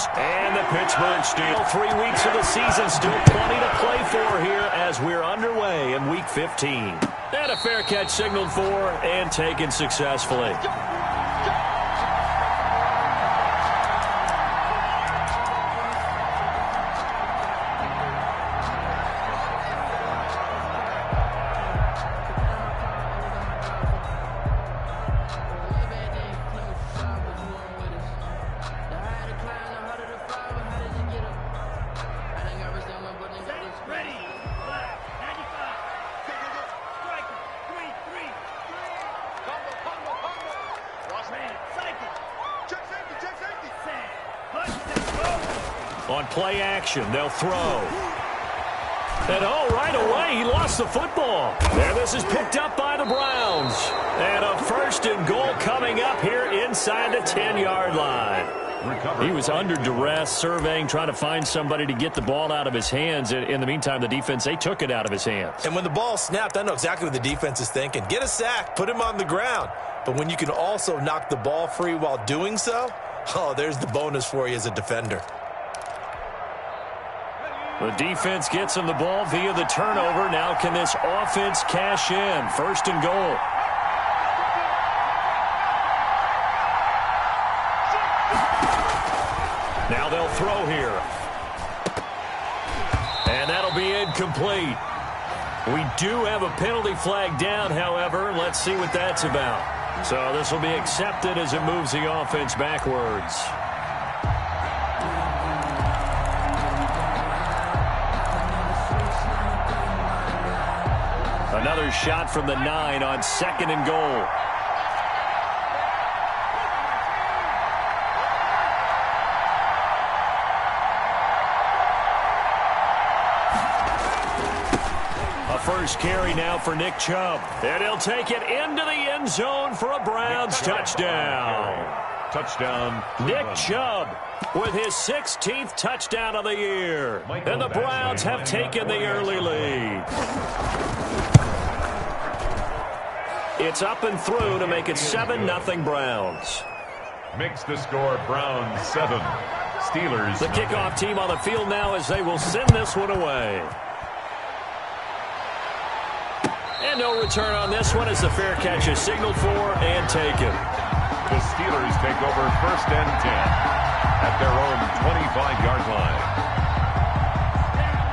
Steelers and the Pittsburgh Steelers. 3 weeks of the season, still plenty to play for here as we're underway in Week 15. And a fair catch signaled for and taken successfully. On play action, they'll throw. And right away, he lost the football. And this is picked up by the Browns. And a 1st and goal coming up here inside the 10-yard line. He was under duress, surveying, trying to find somebody to get the ball out of his hands. In the meantime, the defense, they took it out of his hands. And when the ball snapped, I know exactly what the defense is thinking. Get a sack, put him on the ground. But when you can also knock the ball free while doing so, there's the bonus for you as a defender. The defense gets him the ball via the turnover. Now can this offense cash in? 1st and goal. Now they'll throw here. And that'll be incomplete. We do have a penalty flag down, however. Let's see what that's about. So this will be accepted as it moves the offense backwards. Another shot from the 9 on 2nd and goal. A first carry now for Nick Chubb. And he'll take it into the end zone for a Browns touchdown. Touchdown. Nick Chubb with his 16th touchdown of the year. And the Browns have taken the early lead. It's up and through to make it 7-0 Browns. Makes the score Browns 7. Steelers. The kickoff team on the field now as they will send this one away. And no return on this one as the fair catch is signaled for and taken. The Steelers take over 1st and 10 at their own 25-yard line.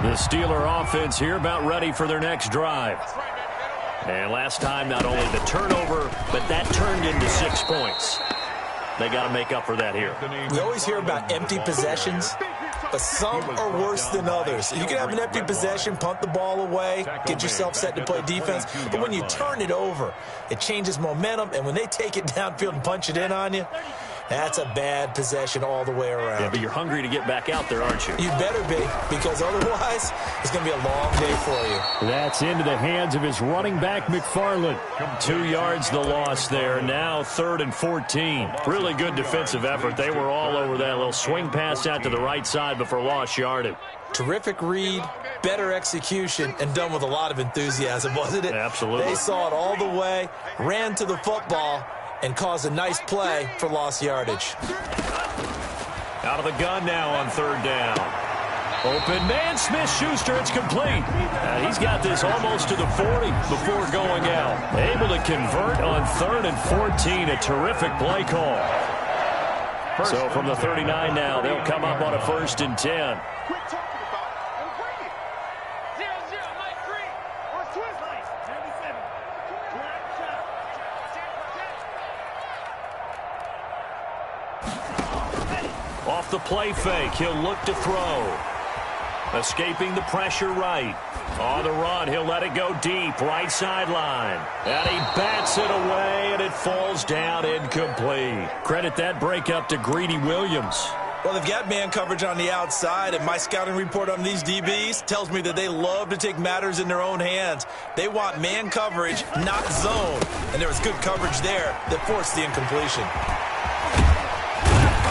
The Steeler offense here about ready for their next drive. And last time, not only the turnover, but that turned into 6 points. They got to make up for that here. We always hear about empty possessions, but some are worse than others. You can have an empty possession, punt the ball away, get yourself set to play defense, but when you turn it over, it changes momentum, and when they take it downfield and punch it in on you, that's a bad possession all the way around. Yeah, but you're hungry to get back out there, aren't you? You better be, because otherwise, it's going to be a long day for you. That's into the hands of his running back, McFarland. 2 yards the loss there. Now 3rd and 14. Really good defensive effort. They were all over that little swing pass out to the right side before lost yardage. Terrific read, better execution, and done with a lot of enthusiasm, wasn't it? Absolutely. They saw it all the way, ran to the football, and caused a nice play for lost yardage. Out of the gun now on 3rd down. Open man, Smith-Schuster, it's complete. He's got this almost to the 40 before going out. Able to convert on 3rd and 14, a terrific play call. So from the 39 now, they'll come up on a 1st and 10. Off the play fake, he'll look to throw. Escaping the pressure right. On the run, he'll let it go deep, right sideline. And he bats it away, and it falls down incomplete. Credit that breakup to Greedy Williams. Well, they've got man coverage on the outside, and my scouting report on these DBs tells me that they love to take matters in their own hands. They want man coverage, not zone. And there was good coverage there that forced the incompletion.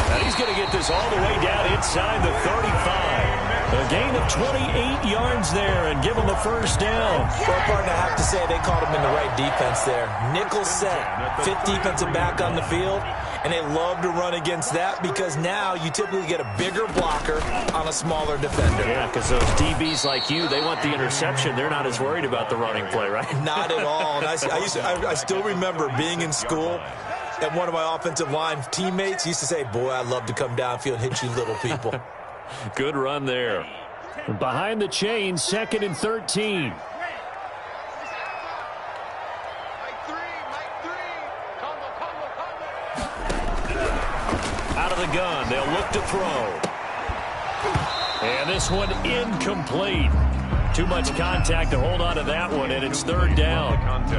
And he's going to get this all the way down inside the 35. A gain of 28 yards there and give him the 1st down. Well, partner, I have to say they caught him in the right defense there. Nickel set, 5th defensive back on the field, And they love to run against that because now you typically get a bigger blocker on a smaller defender. Yeah, because those DBs like you, they want the interception. They're not as worried about the running play, right? Not at all. And I still remember being in school, and one of my offensive line teammates used to say, boy, I'd love to come downfield and hit you little people. Good run there. Behind the chains, 2nd and 13. Out of the gun, they'll look to throw. And this one incomplete. Too much contact to hold on to that one, and it's 3rd down.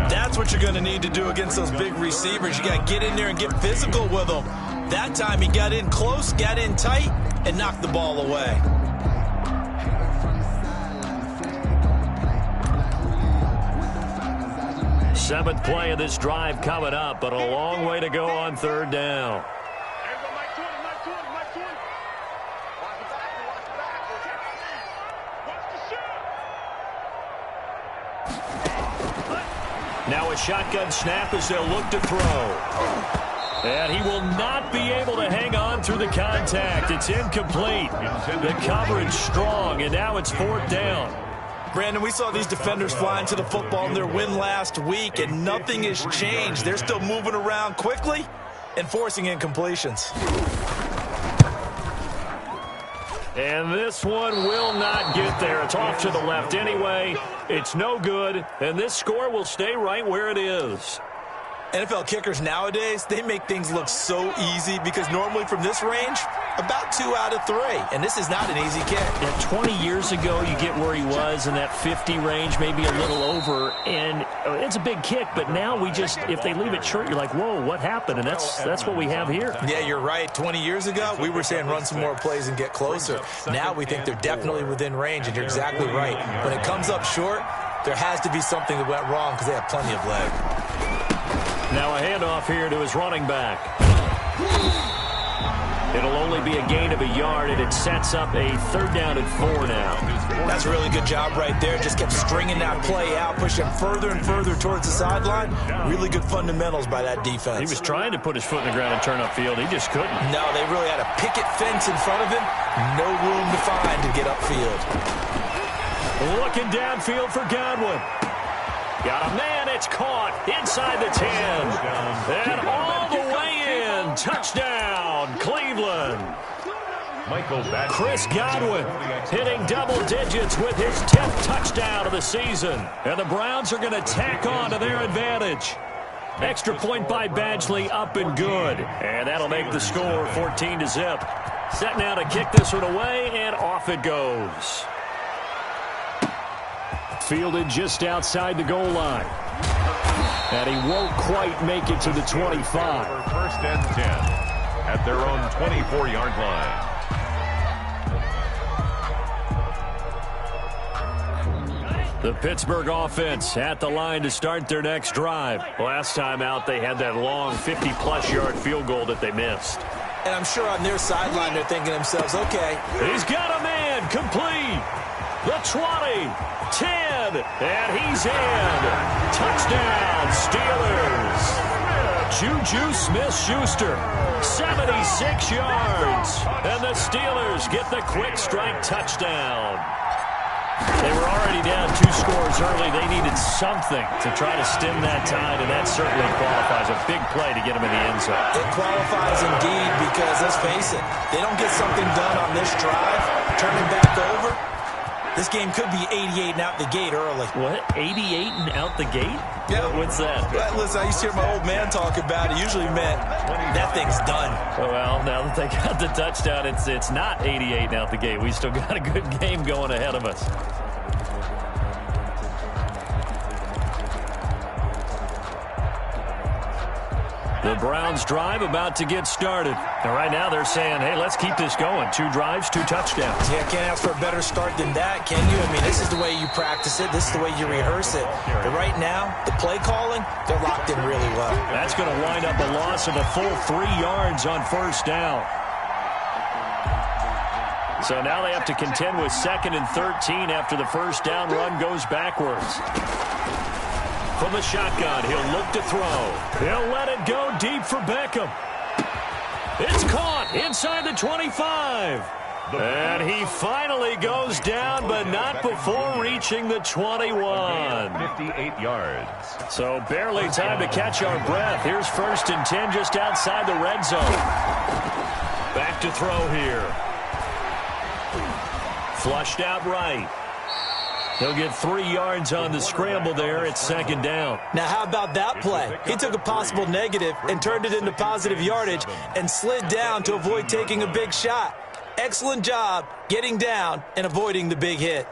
That's what you're going to need to do against those big receivers. You got to get in there and get physical with them. That time he got in close, got in tight, and knocked the ball away. Seventh play of this drive coming up, but a long way to go on 3rd down. Now a shotgun snap as they'll look to throw. And he will not be able to hang on through the contact. It's incomplete. The coverage strong, and now it's 4th down. Brandon, we saw these defenders flying to the football in their win last week, and nothing has changed. They're still moving around quickly and forcing incompletions. And this one will not get there. It's off to the left anyway. It's no good, and this score will stay right where it is. NFL kickers nowadays, they make things look so easy because normally from this range, about 2 out of 3. And this is not an easy kick. Yeah, 20 years ago, you get where he was in that 50 range, maybe a little over, and it's a big kick. But now we just, if they leave it short, you're like, whoa, what happened? And that's what we have here. Yeah, you're right. 20 years ago, we were saying run some more plays and get closer. Now we think they're definitely within range, and you're exactly right. When it comes up short, there has to be something that went wrong because they have plenty of leg. Now a handoff here to his running back. It'll only be a gain of a yard, and it sets up a 3rd down and 4 now. That's a really good job right there. Just kept stringing that play out, pushing further and further towards the sideline. Really good fundamentals by that defense. He was trying to put his foot in the ground and turn upfield. He just couldn't. No, they really had a picket fence in front of him. No room to find to get upfield. Looking downfield for Godwin. Got a man, it's caught inside the 10. And all the way in. Touchdown, Cleveland. Chris Godwin hitting double digits with his 10th touchdown of the season. And the Browns are going to tack on to their advantage. Extra point by Badgley, up and good. And that'll make the score 14-0. Set now to kick this one away, and off it goes. Fielded just outside the goal line. And he won't quite make it to the 25. 1st and 10 at their own 24-yard line. The Pittsburgh offense at the line to start their next drive. Last time out, they had that long 50-plus yard field goal that they missed. And I'm sure on their sideline they're thinking to themselves, okay. He's got a man complete. The 20, 10, and he's in. Touchdown, Steelers. Juju Smith-Schuster, 76 yards. And the Steelers get the quick strike touchdown. They were already down 2 scores early. They needed something to try to stem that tide, and that certainly qualifies. A big play to get them in the end zone. It qualifies indeed because, let's face it, they don't get something done on this drive, turning back over. This game could be 88 and out the gate early. What? 88 and out the gate? Yeah. What's that? Well, listen, I used to hear my old man talk about it. Usually meant that thing's done. Well, now that they got the touchdown, it's not 88 and out the gate. We still got a good game going ahead of us. The Browns drive about to get started. And right now they're saying, hey, let's keep this going. 2 drives, 2 touchdowns. Yeah, can't ask for a better start than that, can you? I mean, this is the way you practice it. This is the way you rehearse it. But right now, the play calling, they're locked in really well. That's going to wind up a loss of a full 3 yards on 1st down. So now they have to contend with 2nd and 13 after the 1st down run goes backwards. From the shotgun, he'll look to throw. He'll let it go deep for Beckham. It's caught inside the 25. And he finally goes down, but not before reaching the 21. 58 yards. So barely time to catch our breath. Here's 1st and 10 just outside the red zone. Back to throw here. Flushed out right. He'll get 3 yards on the scramble there. It's 2nd down. Now, how about that play? He took a possible negative and turned it into positive yardage and slid down to avoid taking a big shot. Excellent job getting down and avoiding the big hit.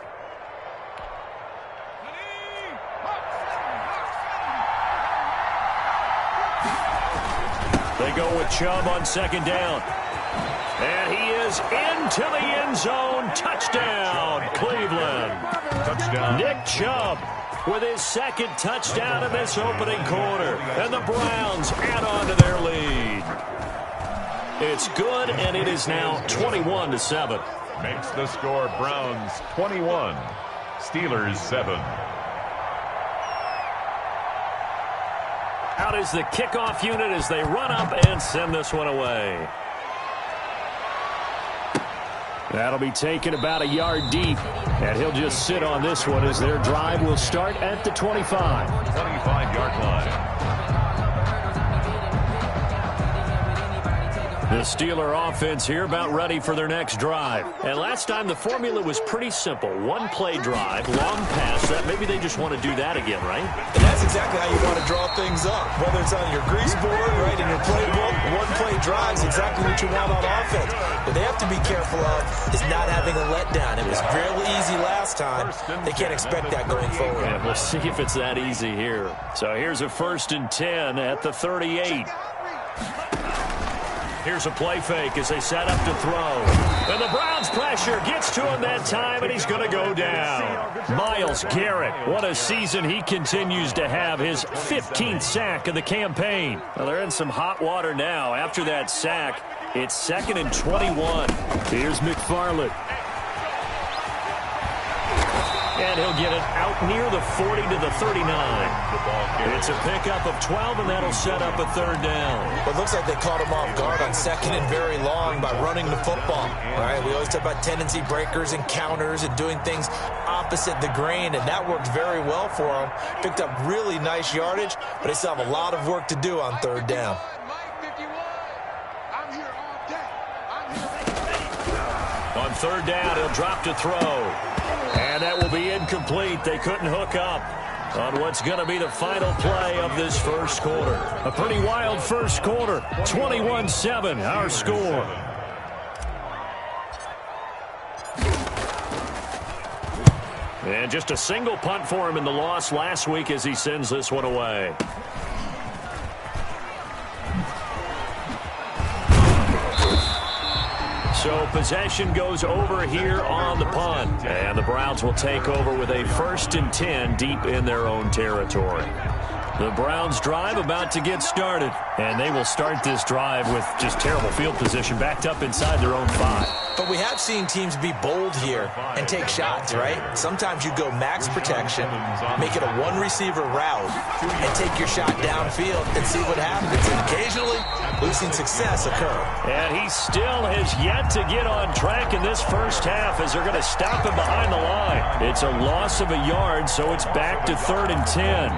They go with Chubb on 2nd down. And he is into the end zone. Touchdown, Cleveland. Touchdown. Nick Chubb with his 2nd touchdown in this opening quarter. And the Browns add on to their lead. It's good, and it is now 21-7. Makes the score Browns 21, Steelers 7. Out is the kickoff unit as they run up and send this one away. That'll be taken about a yard deep, and he'll just sit on this one as their drive will start at the 25. 25-yard line. The Steeler offense here about ready for their next drive. And last time the formula was pretty simple. 1-play drive, long pass. That maybe they just want to do that again, right? And that's exactly how you want to draw things up. Whether it's on your grease board, right, in your playbook, 1-play drive is exactly what you want on offense. What they have to be careful of is not having a letdown. It was real easy last time. They can't expect that going forward. Yeah, we'll see if it's that easy here. So here's a 1st and 10 at the 38. Here's a play fake as they set up to throw. And the Browns pressure gets to him that time, and he's going to go down. Myles Garrett, what a season he continues to have. His 15th sack of the campaign. Well, they're in some hot water now. After that sack, it's 2nd and 21. Here's McFarland. And he'll get it out near the 40 to the 39. It's a pickup of 12, and that'll set up a 3rd down. Well, it looks like they caught him off guard on 2nd and very long by running the football. All right, we always talk about tendency breakers and counters and doing things opposite the grain, and that worked very well for him. Picked up really nice yardage, but they still have a lot of work to do on 3rd down. On 3rd down, he'll drop to throw. And that will be incomplete. They couldn't hook up on what's going to be the final play of this first quarter. A pretty wild first quarter. 21-7, our score. And just a single punt for him in the loss last week as he sends this one away. So possession goes over here on the punt. And the Browns will take over with a 1st and 10 deep in their own territory. The Browns drive about to get started. And they will start this drive with just terrible field position backed up inside their own 5. But we have seen teams be bold here and take shots, right? Sometimes you go max protection, make it a 1-receiver route, and take your shot downfield and see what happens. And occasionally, we've seen success occur. And he still has yet to get on track in this first half as they're going to stop him behind the line. It's a loss of a yard, so it's back to 3rd and 10.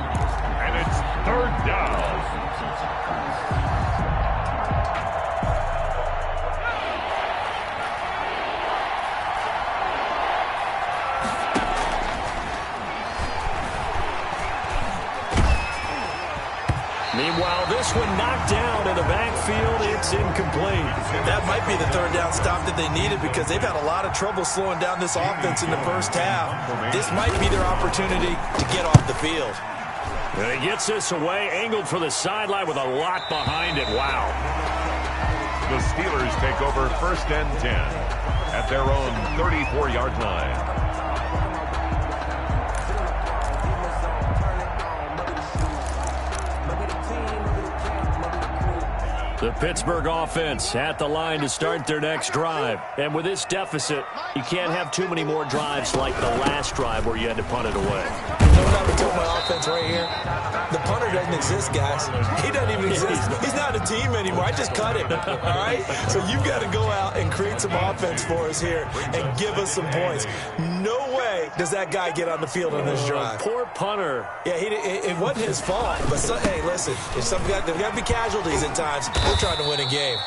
And it's 3rd down. Meanwhile, this one knocked down in the backfield. It's incomplete. That might be the 3rd down stop that they needed because they've had a lot of trouble slowing down this offense in the first half. This might be their opportunity to get off the field. And he gets this away, angled for the sideline with a lot behind it. Wow. The Steelers take over 1st and 10 at their own 34-yard line. The Pittsburgh offense at the line to start their next drive. And with this deficit, you can't have too many more drives like the last drive where you had to punt it away. You know what I would tell my offense right here? The punter doesn't exist, guys. He doesn't even exist. He's not a team anymore. I just cut him, all right? So you've got to go out and create some offense for us here and give us some points. No way does that guy get on the field on this drive. Poor punter. Yeah, it wasn't his fault. But, hey, listen, there's got to be casualties at times. We're trying to win a game.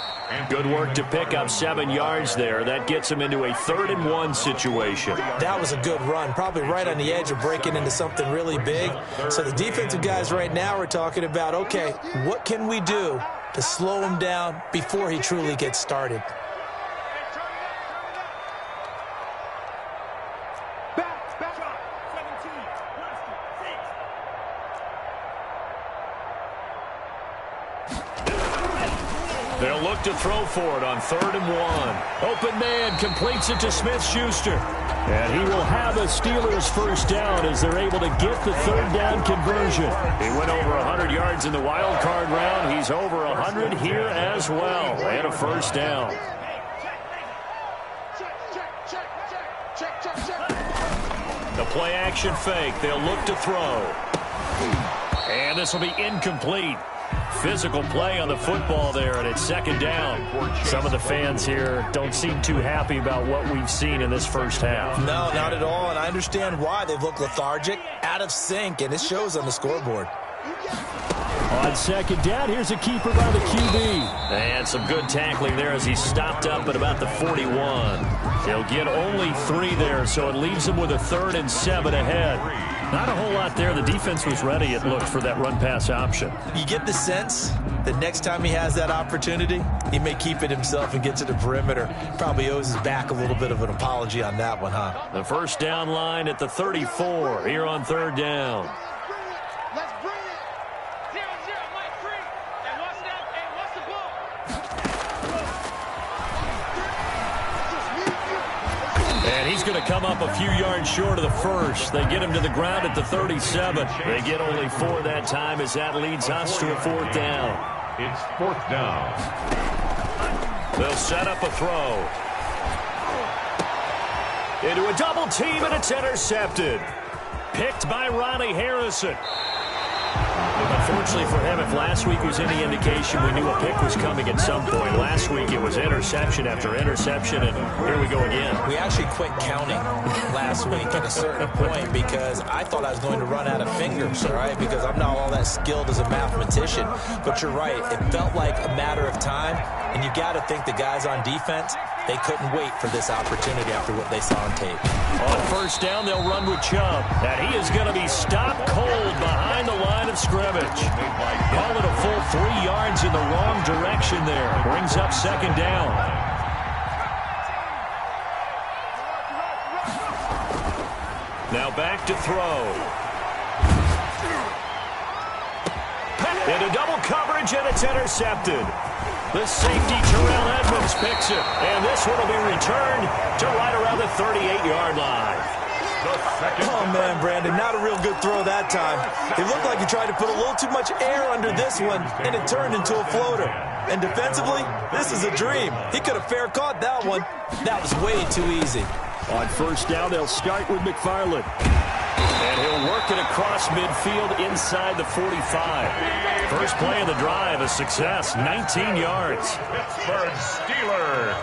Good work to pick up 7 yards there. That gets him into a 3rd-and-1 situation. That was a good run, probably right on the edge of breaking into something really big. So the defensive guys right now are talking about, okay, what can we do to slow him down before he truly gets started? They'll look to throw for it on 3rd-and-1. Open man completes it to Smith-Schuster. And he will have a Steelers first down as they're able to get the 3rd down conversion. He went over 100 yards in the wild card round. He's over 100 here as well. And a first down. The play action fake. They'll look to throw. And this will be incomplete. Physical play on the football there, and it's 2nd down. Some of the fans here don't seem too happy about what we've seen in this first half. No, not at all, and I understand why. They've looked lethargic, out of sync, and it shows on the scoreboard. On 2nd down, here's a keeper by the QB. And some good tackling there as he stopped up at about the 41. He'll get only 3 there, so it leaves him with a 3rd and 7 ahead. Not a whole lot there. The defense was ready, it looked, for that run-pass option. You get the sense that next time he has that opportunity, he may keep it himself and get to the perimeter. Probably owes his back a little bit of an apology on that one, huh? The first down line at the 34 here on 3rd down. And he's going to come up a few yards short of the first. They get him to the ground at the 37. They get only 4 that time as that leads us to a 4th down. It's 4th down. They'll set up a throw. Into a double team, and it's intercepted. Picked by Ronnie Harrison. Unfortunately for him, if last week was any indication, we knew a pick was coming at some point. Last week it was interception after interception, and here we go again. We actually quit counting last week at a certain point because I thought I was going to run out of fingers, all right, because I'm not all that skilled as a mathematician. But you're right. It felt like a matter of time, and you got to think the guys on defense, they couldn't wait for this opportunity after what they saw on tape. On 1st down, they'll run with Chubb. And he is going to be stopped cold behind the line of scrimmage. Call it a full 3 yards in the wrong direction there. Brings up 2nd down. Now back to throw. Into double coverage, and it's intercepted. The safety, Terrell Edmonds, picks it. And this one will be returned to right around the 38-yard line. Oh, man, Brandon, not a real good throw that time. It looked like he tried to put a little too much air under this one, and it turned into a floater. And defensively, this is a dream. He could have fair caught that one. That was way too easy. On 1st down, they'll start with McFarland. And he'll work it across midfield inside the 45. First play of the drive, a success, 19 yards. Pittsburgh Steelers.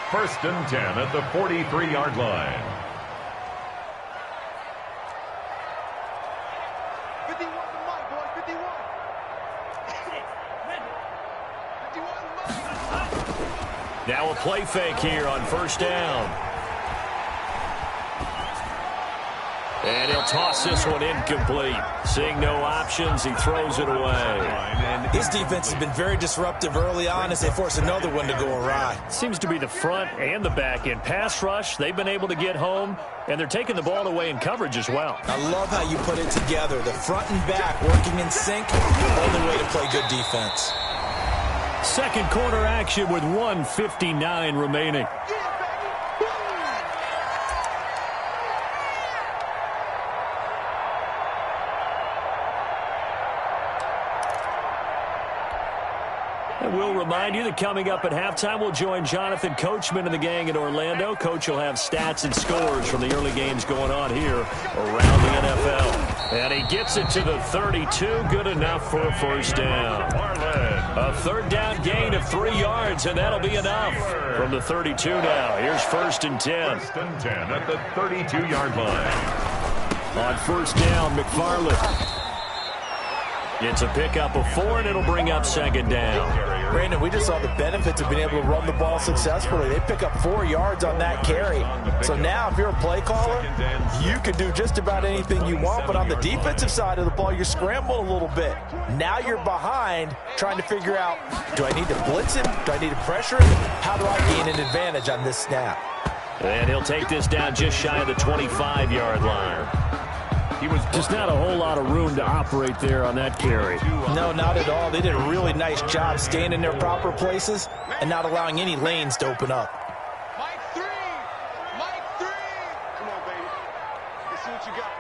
1st and 10 at the 43-yard line. 51 boys, 51. Now a play fake here on 1st down. And he'll toss this one incomplete. Seeing no options, he throws it away. This defense has been very disruptive early on as they force another one to go awry. Seems to be the front and the back end. Pass rush, they've been able to get home, and they're taking the ball away in coverage as well. I love how you put it together. The front and back working in sync, only way to play good defense. 2nd quarter action with 1:59 remaining. remind you that coming up at halftime, we'll join Jonathan Coachman and the gang in Orlando. Coach will have stats and scores from the early games going on here around the NFL. And he gets it to the 32. Good enough for a first down. A third down gain of 3 yards, and that'll be enough. From the 32 now, here's 1st and 10. 1st and 10 at the 32-yard line. On first down, McFarland. It's a pickup of 4, and it'll bring up 2nd down. Brandon, we just saw the benefits of being able to run the ball successfully. They pick up 4 yards on that carry. So now if you're a play caller, you can do just about anything you want. But on the defensive side of the ball, you're scrambling a little bit. Now you're behind trying to figure out, do I need to blitz him? Do I need to pressure him? How do I gain an advantage on this snap? And he'll take this down just shy of the 25-yard line. He was just not a whole lot of room to operate there on that carry. No, not at all. They did a really nice job staying in their proper places and not allowing any lanes to open up. Mike 3. Mike 3. Come on, baby. Let's see what you got.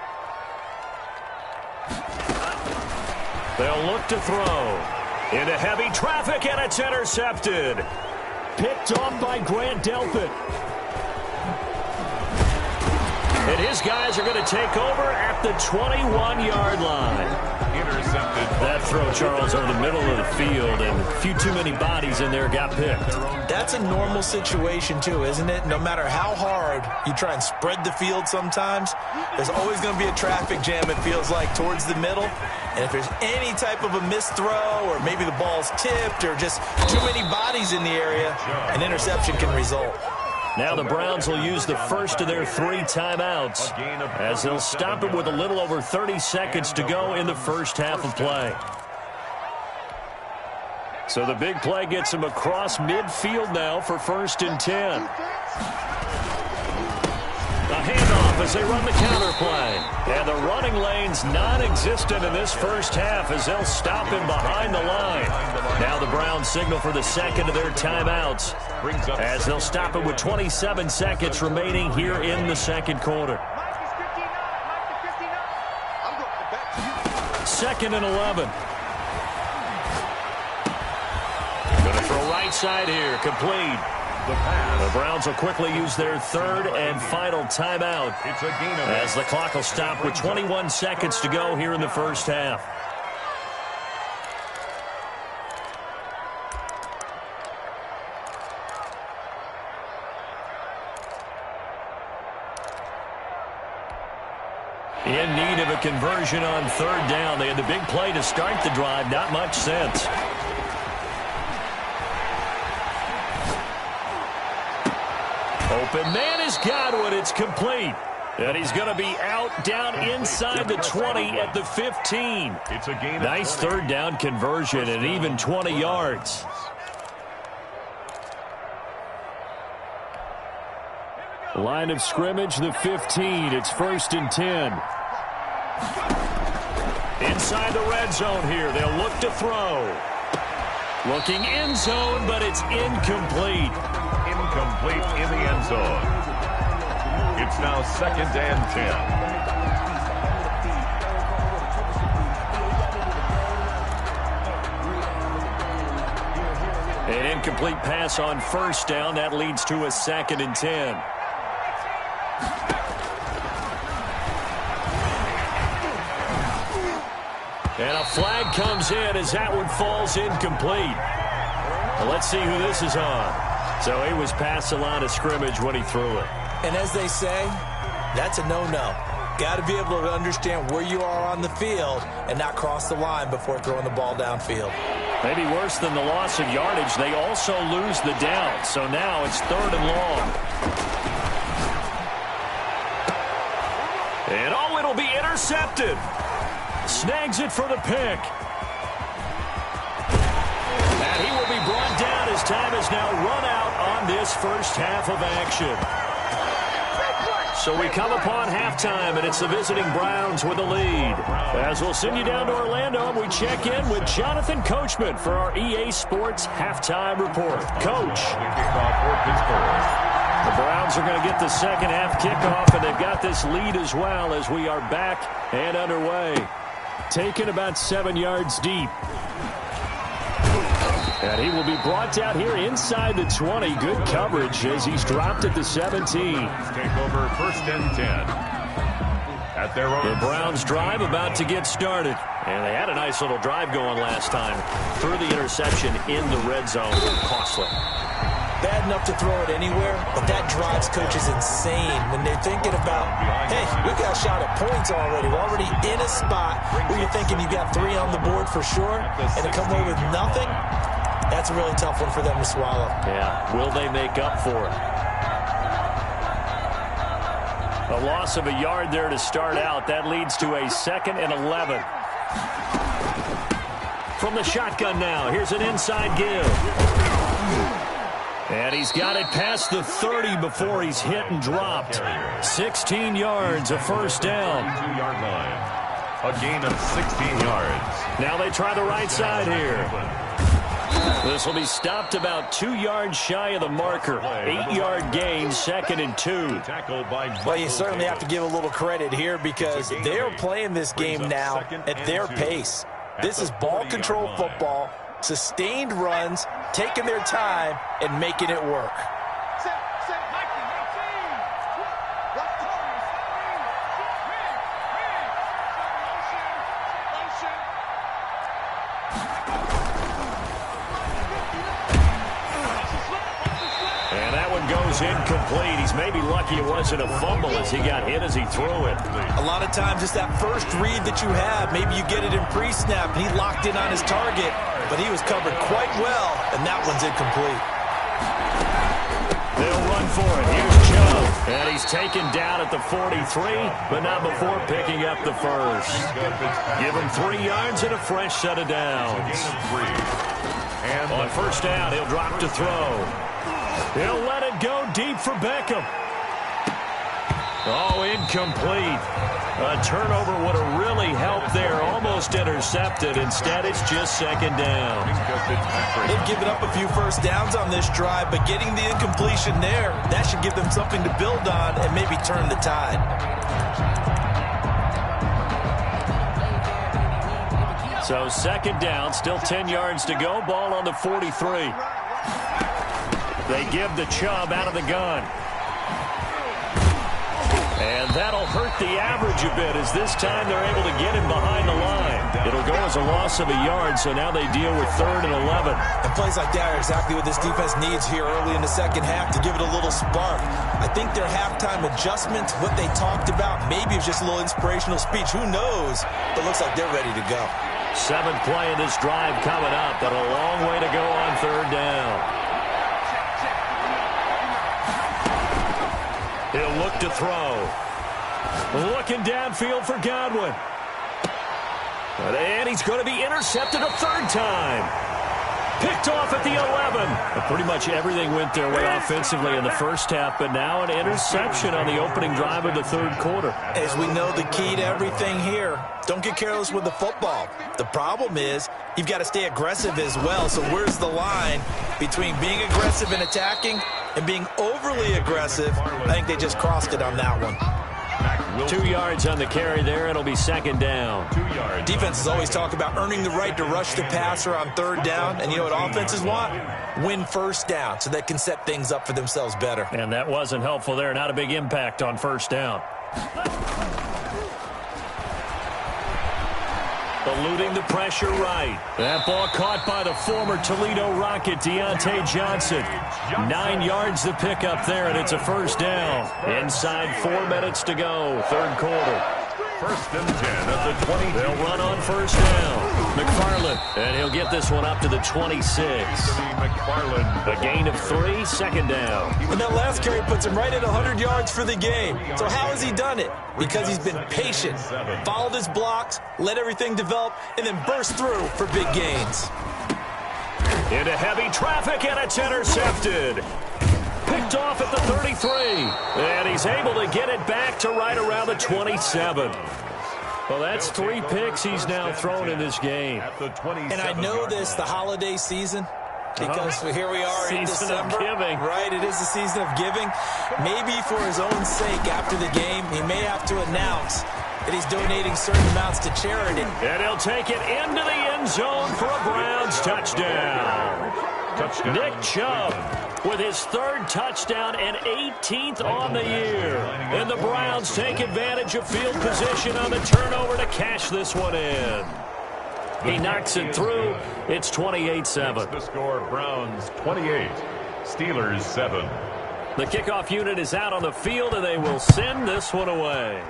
They'll look to throw. Into heavy traffic, and it's intercepted. Picked off by Grant Delpit. And his guys are going to take over at the 21-yard line. Intercepted. That throw, Charles, over the middle of the field, and a few too many bodies in there got picked. That's a normal situation, too, isn't it? No matter how hard you try and spread the field sometimes, there's always going to be a traffic jam, it feels like, towards the middle. And if there's any type of a missed throw, or maybe the ball's tipped, or just too many bodies in the area, an interception can result. Now the Browns will use the first of their 3 timeouts as they'll stop it with a little over 30 seconds to go in the first half of play. So the big play gets him across midfield now for 1st and 10. A handoff as they run the counter play. And the running lane's non-existent in this first half as they'll stop him behind the line. Now the Browns signal for the second of their timeouts as they'll stop it with 27 seconds remaining here in the second quarter. 2nd and 11. Going to throw right side here, complete. The Browns will quickly use their 3rd and final timeout as the clock will stop with 21 seconds to go here in the first half. In need of a conversion on 3rd down. They had the big play to start the drive. Not much sense. Open man is Godwin. It's complete. And he's going to be out down inside the 20 at the 15. It's a gain. Nice 3rd down conversion and even 20 yards. Line of scrimmage, the 15. It's 1st and 10. Inside the red zone here. They'll look to throw. Looking end zone, but it's incomplete. Incomplete in the end zone. It's now 2nd and 10. An incomplete pass on 1st down. That leads to a 2nd and 10. And a flag comes in as that one falls incomplete. Well, let's see who this is on. So he was past the line of scrimmage when he threw it. And as they say, that's a no-no. Got to be able to understand where you are on the field and not cross the line before throwing the ball downfield. Maybe worse than the loss of yardage, they also lose the down. So now it's 3rd and long. And oh, it'll be intercepted. Snags it for the pick. And he will be brought down as time is now run out on this first half of action. So we come upon halftime, and it's the visiting Browns with the lead. As we'll send you down to Orlando, and we check in with Jonathan Coachman for our EA Sports Halftime Report. Coach. The Browns are going to get the second half kickoff, and they've got this lead as well as we are back and underway. Taken about 7 yards deep. And he will be brought down here inside the 20. Good coverage as he's dropped at the 17. Take over 1st and 10. At their own. The Browns drive about to get started. And they had a nice little drive going last time. Threw the interception in the red zone. Costly. Bad enough to throw it anywhere, but that drives coaches insane when they're thinking about, hey, we got a shot at points already. We're already in a spot where you're thinking you got 3 on the board for sure, and to come away with nothing, that's a really tough one for them to swallow. Yeah, will they make up for it? A loss of a yard there to start out. That leads to a 2nd and 11. From the shotgun now, here's an inside give. And he's got it past the 30 before he's hit and dropped. 16 yards, a first down. 2-yard line. A gain of 16 yards. Now they try the right side here. This will be stopped about 2 yards shy of the marker. 8-yard gain, 2nd and 2. Well, you certainly have to give a little credit here because they're playing this game now at their pace. This is ball control football, sustained runs, taking their time, and making it work. And that one goes incomplete. He's maybe lucky it wasn't a fumble as he got hit as he threw it. A lot of times it's that first read that you have. Maybe you get it in pre-snap, and he locked in on his target, but he was covered quite well, and that one's incomplete. They'll run for it. Here's Chubb. And he's taken down at the 43, but not before picking up the first. Give him 3 yards and a fresh set of downs. And on first down, he'll drop to throw. He'll let it go deep for Beckham. Oh, incomplete. A turnover would have really helped there. Almost intercepted. Instead, it's just 2nd down. They've given up a few first downs on this drive, but getting the incompletion there, that should give them something to build on and maybe turn the tide. So 2nd down, still 10 yards to go. Ball on the 43. They give the Chubb out of the gun. And that'll hurt the average a bit as this time they're able to get him behind the line. It'll go as a loss of a yard, so now they deal with 3rd and 11. And plays like that are exactly what this defense needs here early in the second half to give it a little spark. I think their halftime adjustments, what they talked about, maybe it's just a little inspirational speech. Who knows? But it looks like they're ready to go. 7th play of this drive coming up, but a long way to go on 3rd down. He'll look to throw. Looking downfield for Godwin. And he's going to be intercepted a 3rd time. Picked off at the 11. Pretty much everything went their way offensively in the first half, but now an interception on the opening drive of the 3rd quarter. As we know, the key to everything here, don't get careless with the football. The problem is you've got to stay aggressive as well. So where's the line between being aggressive and attacking and being overly aggressive? I think they just crossed it on that one. 2 yards on the carry there. It'll be 2nd down. 2 yards. Defenses always talk about earning the right to rush the passer on 3rd down. And you know what offenses want? Win first down so they can set things up for themselves better. And that wasn't helpful there. Not a big impact on 1st down. Eluding the pressure right. That ball caught by the former Toledo Rocket, Deontay Johnson. 9 yards to pick up there, and it's a 1st down. Inside 4 minutes to go, 3rd quarter. 1st and 10 at the 20. They'll run on 1st down. McFarland, and he'll get this one up to the 26. A gain of 3, 2nd down. And that last carry puts him right at 100 yards for the game. So how has he done it? Because he's been patient, followed his blocks, let everything develop, and then burst through for big gains. Into heavy traffic, and it's intercepted. Picked off at the 33. And he's able to get it back to right around the 27. Well, that's 3 picks he's now thrown in this game. And I know this, the holiday season, Because here we are in December. Right, it is the season of giving. Maybe for his own sake, after the game, he may have to announce that he's donating certain amounts to charity. And he'll take it into the end zone for a Browns touchdown. Nick Chubb with his 3rd touchdown and 18th on the year. And the Browns take advantage of field position on the turnover to cash this one in. He knocks it through. It's 28-7. The score, Browns 28, Steelers 7. The kickoff unit is out on the field, and they will send this one away.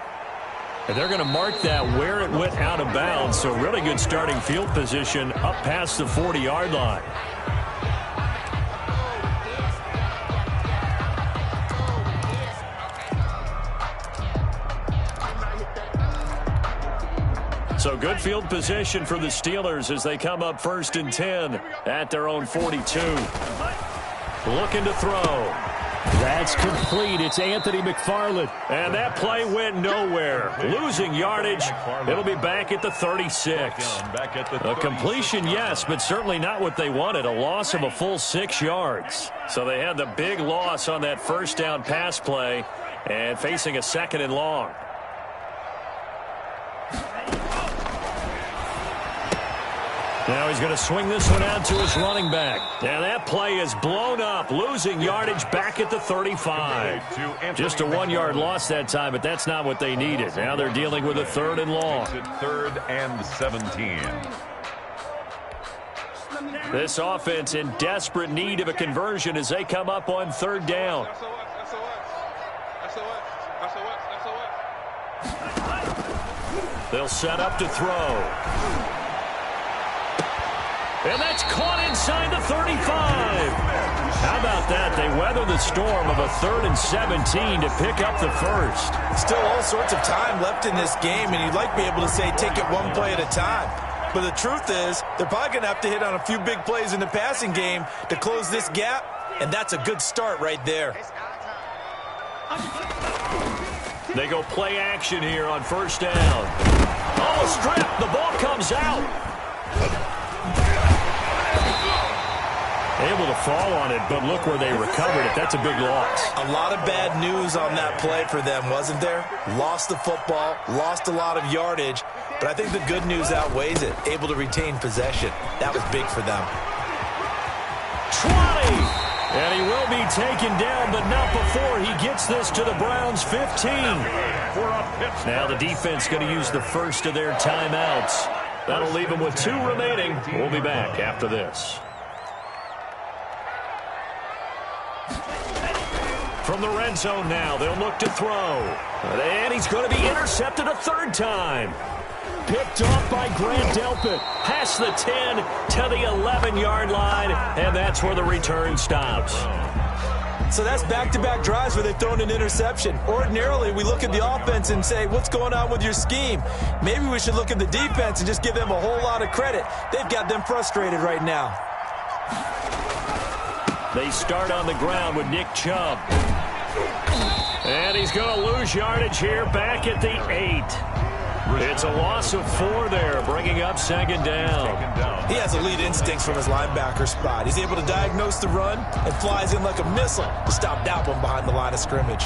And they're going to mark that where it went out of bounds, so really good starting field position up past the 40-yard line. So good field position for the Steelers as they come up 1st and 10 at their own 42. Looking to throw. That's complete. It's Anthony McFarland. And that play went nowhere. Losing yardage. It'll be back at the 36. A completion, yes, but certainly not what they wanted. A loss of a full 6 yards. So they had the big loss on that 1st down pass play and facing a 2nd and long. Now he's going to swing this one out to his running back. And that play is blown up, losing yardage back at the 35. Just a 1-yard loss that time, but that's not what they needed. Now they're dealing with a 3rd and long. 3rd and 17. This offense in desperate need of a conversion as they come up on 3rd down. They'll set up to throw. And that's caught inside the 35. How about that? They weather the storm of a 3rd and 17 to pick up the 1st. Still all sorts of time left in this game, and you'd like to be able to say take it one play at a time. But the truth is, they're probably going to have to hit on a few big plays in the passing game to close this gap, and that's a good start right there. They go play action here on 1st down. Oh, a strip. The ball comes out. Able to fall on it, but look where they recovered it. That's a big loss. A lot of bad news on that play for them, wasn't there? Lost the football, lost a lot of yardage, but I think the good news outweighs it. Able to retain possession. That was big for them. 20! And he will be taken down, but not before he gets this to the Browns' 15. Now the defense going to use the first of their timeouts. That'll leave them with 2 remaining. We'll be back after this. From the red zone now, they'll look to throw. And he's going to be intercepted a 3rd time. Picked off by Grant Delpit. Past the 10 to the 11-yard line, and that's where the return stops. So that's back-to-back drives where they've thrown an interception. Ordinarily, we look at the offense and say, what's going on with your scheme? Maybe we should look at the defense and just give them a whole lot of credit. They've got them frustrated right now. They start on the ground with Nick Chubb. And he's going to lose yardage here back at the 8. It's a loss of 4 there, bringing up 2nd down. He has elite instincts from his linebacker spot. He's able to diagnose the run and flies in like a missile to stop that one behind the line of scrimmage.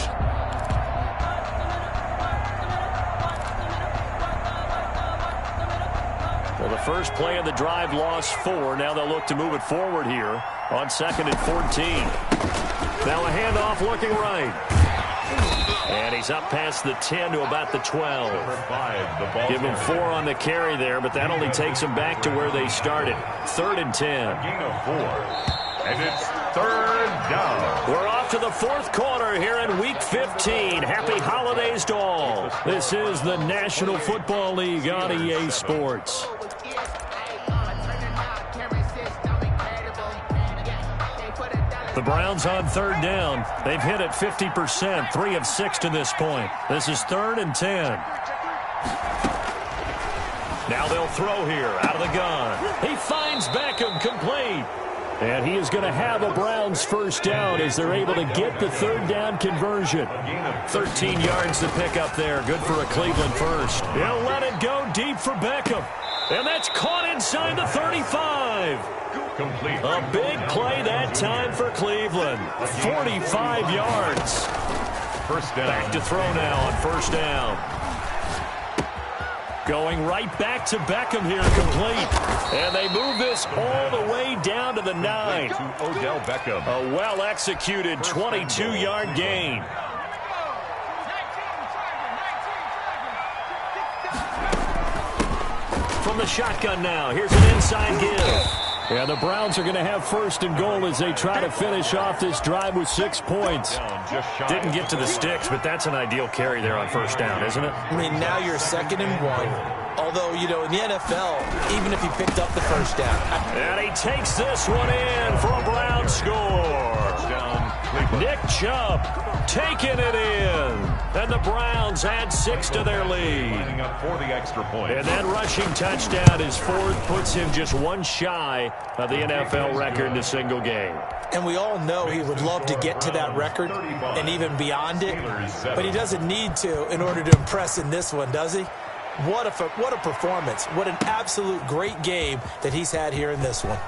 Well, the first play of the drive lost 4. Now they'll look to move it forward here on 2nd and 14. Now a handoff looking right. And he's up past the 10 to about the 12. Give him 4 on the carry there, but that only takes them back to where they started. 3rd and 10. Gain of 4. And it's 3rd down. We're off to the 4th quarter here in Week 15. Happy holidays to all. This is the National Football League on EA Sports. The Browns on 3rd down. They've hit it 50%, 3 of 6 to this point. This is 3rd and 10. Now they'll throw here out of the gun. He finds Beckham complete. And he is going to have a Browns 1st down as they're able to get the 3rd down conversion. 13 yards to pick up there. Good for a Cleveland 1st. He'll let it go deep for Beckham. And that's caught inside the 35. Complete. A big play that time for Cleveland. 45 yards. First down. Back to throw now on first down. Going right back to Beckham here, complete. And they move this all the way down to the 9. To Odell Beckham. A well-executed 22-yard gain. From the shotgun now, here's an inside give. Yeah, the Browns are going to have first and goal as they try to finish off this drive with 6 points. Didn't get to the sticks, but that's an ideal carry there on first down, isn't it? I mean, now you're 2nd and 1. Although, you know, in the NFL, even if he picked up the first down. And he takes this one in for a Brown score. Nick Chubb taking it in. And the Browns add 6 to their lead. Lining up for the extra point. And that rushing touchdown, his 4th, puts him just one shy of the NFL record in a single game. And we all know he would love to get to that record and even beyond it. But he doesn't need to in order to impress in this one, does he? What a performance. What an absolute great game that he's had here in this one.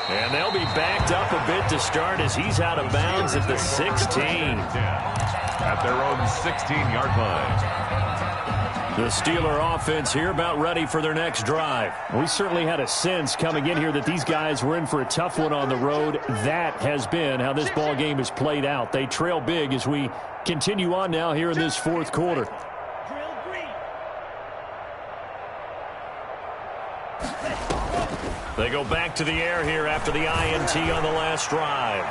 And they'll be backed up a bit to start as he's out of bounds at the 16. At their own 16-yard line. The Steeler offense here about ready for their next drive. We certainly had a sense coming in here that these guys were in for a tough one on the road. That has been how this ball game has played out. They trail big as we continue on now here in this 4th quarter. They go back to the air here after the INT on the last drive.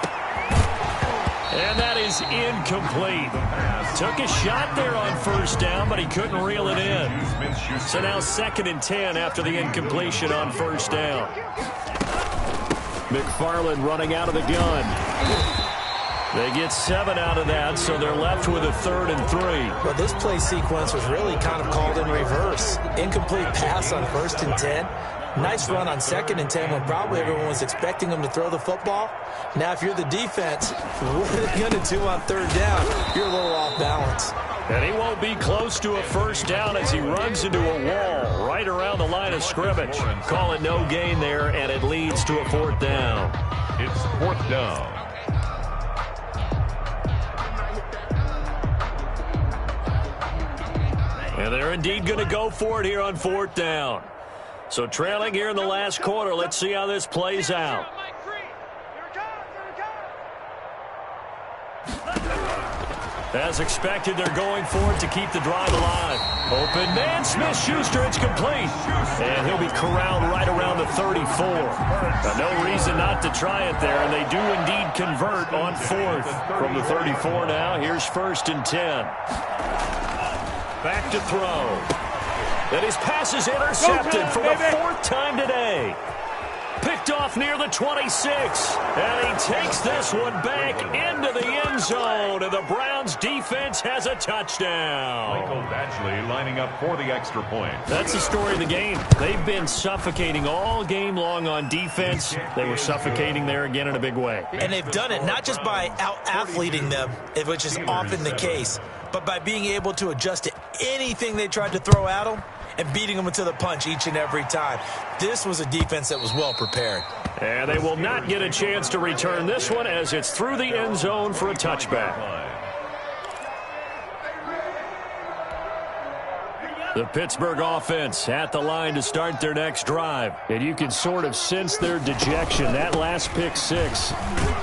And that is incomplete. Took a shot there on first down, but he couldn't reel it in. So now 2nd and 10 after the incompletion on first down. McFarland running out of the gun. They get 7 out of that, so they're left with a 3rd and 3. Well, this play sequence was really kind of called in reverse. Incomplete pass on 1st and 10. Nice run on 2nd and 10 when probably everyone was expecting him to throw the football. Now, if you're the defense, what are they going to do on 3rd down? You're a little off balance. And he won't be close to a first down as he runs into a wall right around the line of scrimmage. Call it no gain there, and it leads to a 4th down. It's 4th down. And they're indeed going to go for it here on 4th down. So trailing here in the last quarter, let's see how this plays out. As expected, they're going for it to keep the drive alive. Open man, Smith-Schuster, it's complete. And he'll be corralled right around the 34. No reason not to try it there, and they do indeed convert on 4th. From the 34 now, here's 1st and 10. Back to throw. And his pass is intercepted for the 4th time today. Picked off near the 26. And he takes this one back into the end zone. And the Browns defense has a touchdown. Michael Badgley lining up for the extra point. That's the story of the game. They've been suffocating all game long on defense. They were suffocating there again in a big way. And they've done it not just by out-athleting them, which is often the case, but by being able to adjust to anything they tried to throw at them and beating them into the punch each and every time. This was a defense that was well prepared. And they will not get a chance to return this one as it's through the end zone for a touchback. The Pittsburgh offense at the line to start their next drive. And you can sort of sense their dejection. That last pick 6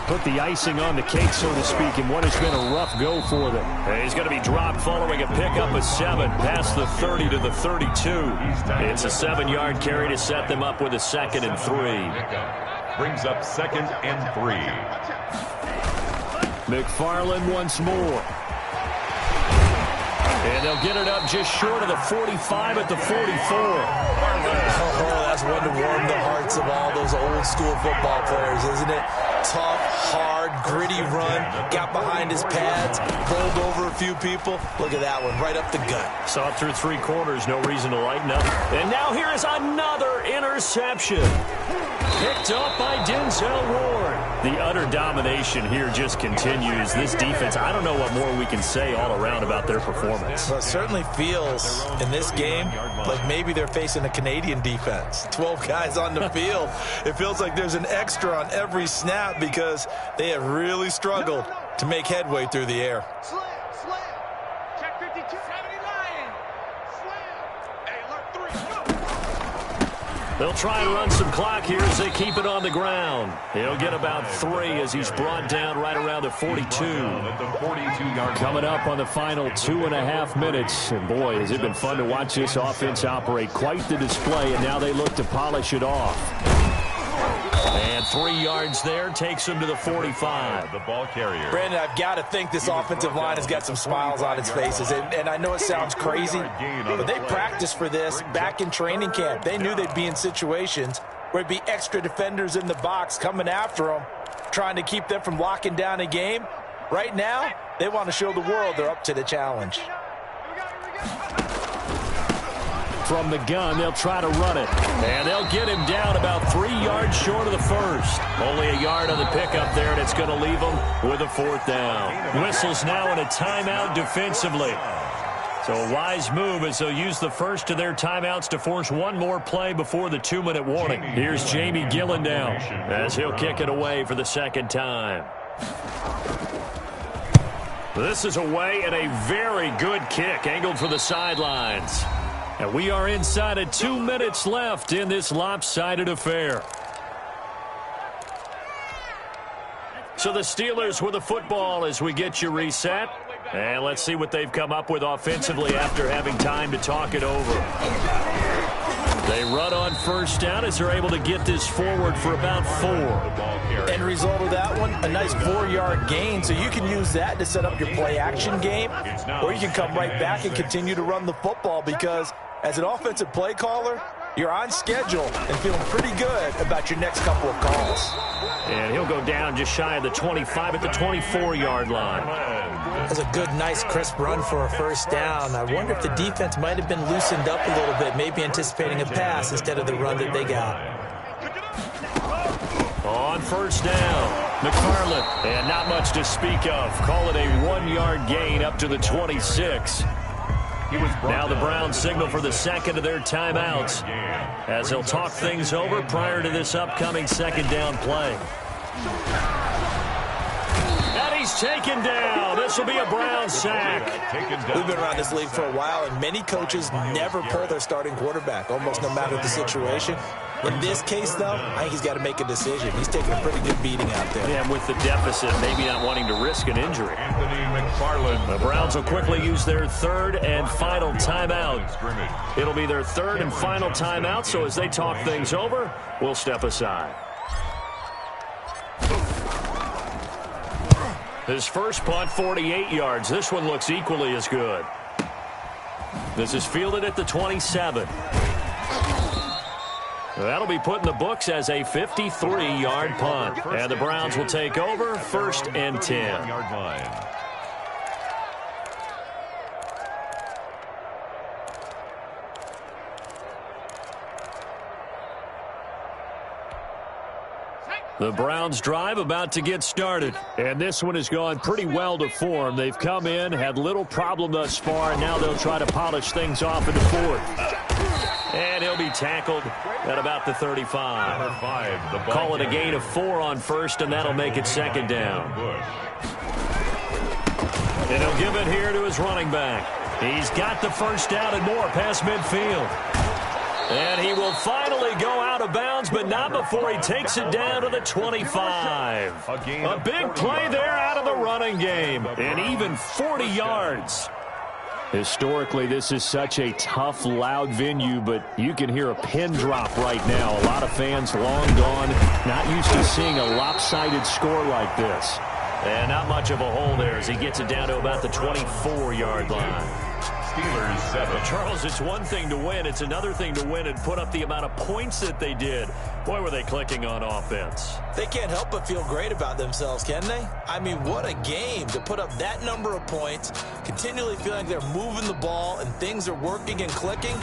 put the icing on the cake, so to speak, in what has been a rough go for them. And he's going to be dropped following a pickup of 7 past the 30 to the 32. It's a 7-yard carry to set them up with a 2nd and 3. Brings up 2nd and 3. McFarland once more. And they'll get it up just short of the 45 at the 44. Oh, that's one to warm the hearts of all those old-school football players, isn't it? Tough, hard, gritty run. Got behind his pads, bowled over a few people. Look at that one, right up the gut. Saw it through 3 quarters, no reason to lighten up. And now here is another interception. Picked off by Denzel Ward. The utter domination here just continues. This defense, I don't know what more we can say all around about their performance. Well, it certainly feels in this game like maybe they're facing a Canadian defense. 12 guys on the field. It feels like there's an extra on every snap because they have really struggled to make headway through the air. Slam. Check 52. 79. Slam. Hey, alert 3. Go. They'll try and run some clock here as they keep it on the ground. He'll get about 3 as he's brought down right around the 42. Coming up on the final 2.5 minutes. And boy, has it been fun to watch this offense operate. Quite the display, and now they look to polish it off. And 3 yards there takes him to the 45. The ball carrier. Brandon, I've got to think this offensive line has got some smiles on its faces. And I know it sounds crazy, but they practiced for this back in training camp. They knew they'd be in situations where it'd be extra defenders in the box coming after them, trying to keep them from locking down a game. Right now, they want to show the world they're up to the challenge. From the gun, they'll try to run it. And they'll get him down about 3 yards short of the first. Only a yard on the pickup there, and it's going to leave them with a 4th down. Whistles now in a timeout defensively. So a wise move as they'll use the first of their timeouts to force one more play before the 2-minute warning. Here's Jamie Gillen now as he'll kick it away for the 2nd time. This is away and a very good kick angled for the sidelines. And we are inside of 2 minutes left in this lopsided affair. So the Steelers with the football as we get you reset. And let's see what they've come up with offensively after having time to talk it over. They run on 1st down as they're able to get this forward for about 4. End result of that one, a nice 4-yard gain. So you can use that to set up your play-action game, or you can come right back and continue to run the football because as an offensive play caller, you're on schedule and feeling pretty good about your next couple of calls. And he'll go down just shy of the 25 at the 24-yard line. That's a good, nice, crisp run for a 1st down. I wonder if the defense might have been loosened up a little bit, maybe anticipating a pass instead of the run that they got. On 1st down, McFarland, and not much to speak of. Call it a 1-yard gain up to the 26. Now the Browns signal for the 2nd of their timeouts as they'll talk things over prior to this upcoming 2nd down play. And he's taken down. This will be a Browns sack. We've been around this league for a while, and many coaches never pull their starting quarterback, almost no matter the situation. In this case, though, I think he's got to make a decision. He's taking a pretty good beating out there. Yeah, and with the deficit, maybe not wanting to risk an injury. The Browns will quickly use their 3rd and final timeout. It'll be their 3rd and final timeout, so as they talk things over, we'll step aside. His first punt, 48 yards. This one looks equally as good. This is fielded at the 27. That'll be put in the books as a 53-yard punt. And the Browns will take over 1st and 10. The Browns drive about to get started. And this one has gone pretty well to form. They've come in, had little problem thus far, and now they'll try to polish things off in the 4th. And he'll be tackled at about the 35. Call it a gain of 4 on 1st, and that'll make it 2nd down. And he'll give it here to his running back. He's got the 1st down and more past midfield. And he will finally go out of bounds, but not before he takes it down to the 25. A big play there out of the running game. And even 40 yards. Historically, this is such a tough, loud venue, but you can hear a pin drop right now. A lot of fans long gone, not used to seeing a lopsided score like this. And not much of a hole there as he gets it down to about the 24-yard line. Steelers 7. Charles, it's one thing to win. It's another thing to win and put up the amount of points that they did. Boy, were they clicking on offense. They can't help but feel great about themselves, can they? I mean, what a game to put up that number of points, continually feeling like they're moving the ball and things are working and clicking.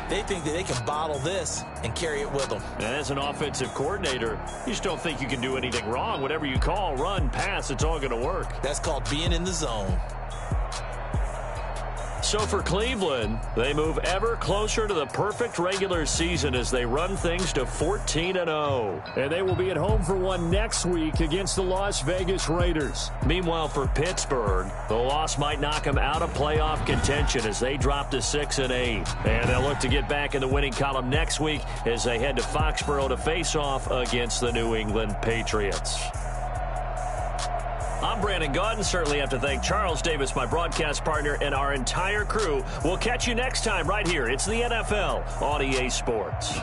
They think that they can bottle this and carry it with them. And as an offensive coordinator, you just don't think you can do anything wrong. Whatever you call, run, pass, it's all going to work. That's called being in the zone. So for Cleveland, they move ever closer to the perfect regular season as they run things to 14-0. And they will be at home for one next week against the Las Vegas Raiders. Meanwhile, for Pittsburgh, the loss might knock them out of playoff contention as they drop to 6-8. And they'll look to get back in the winning column next week as they head to Foxborough to face off against the New England Patriots. I'm Brandon Gaudin. Certainly have to thank Charles Davis, my broadcast partner, and our entire crew. We'll catch you next time right here. It's the NFL on EA Sports.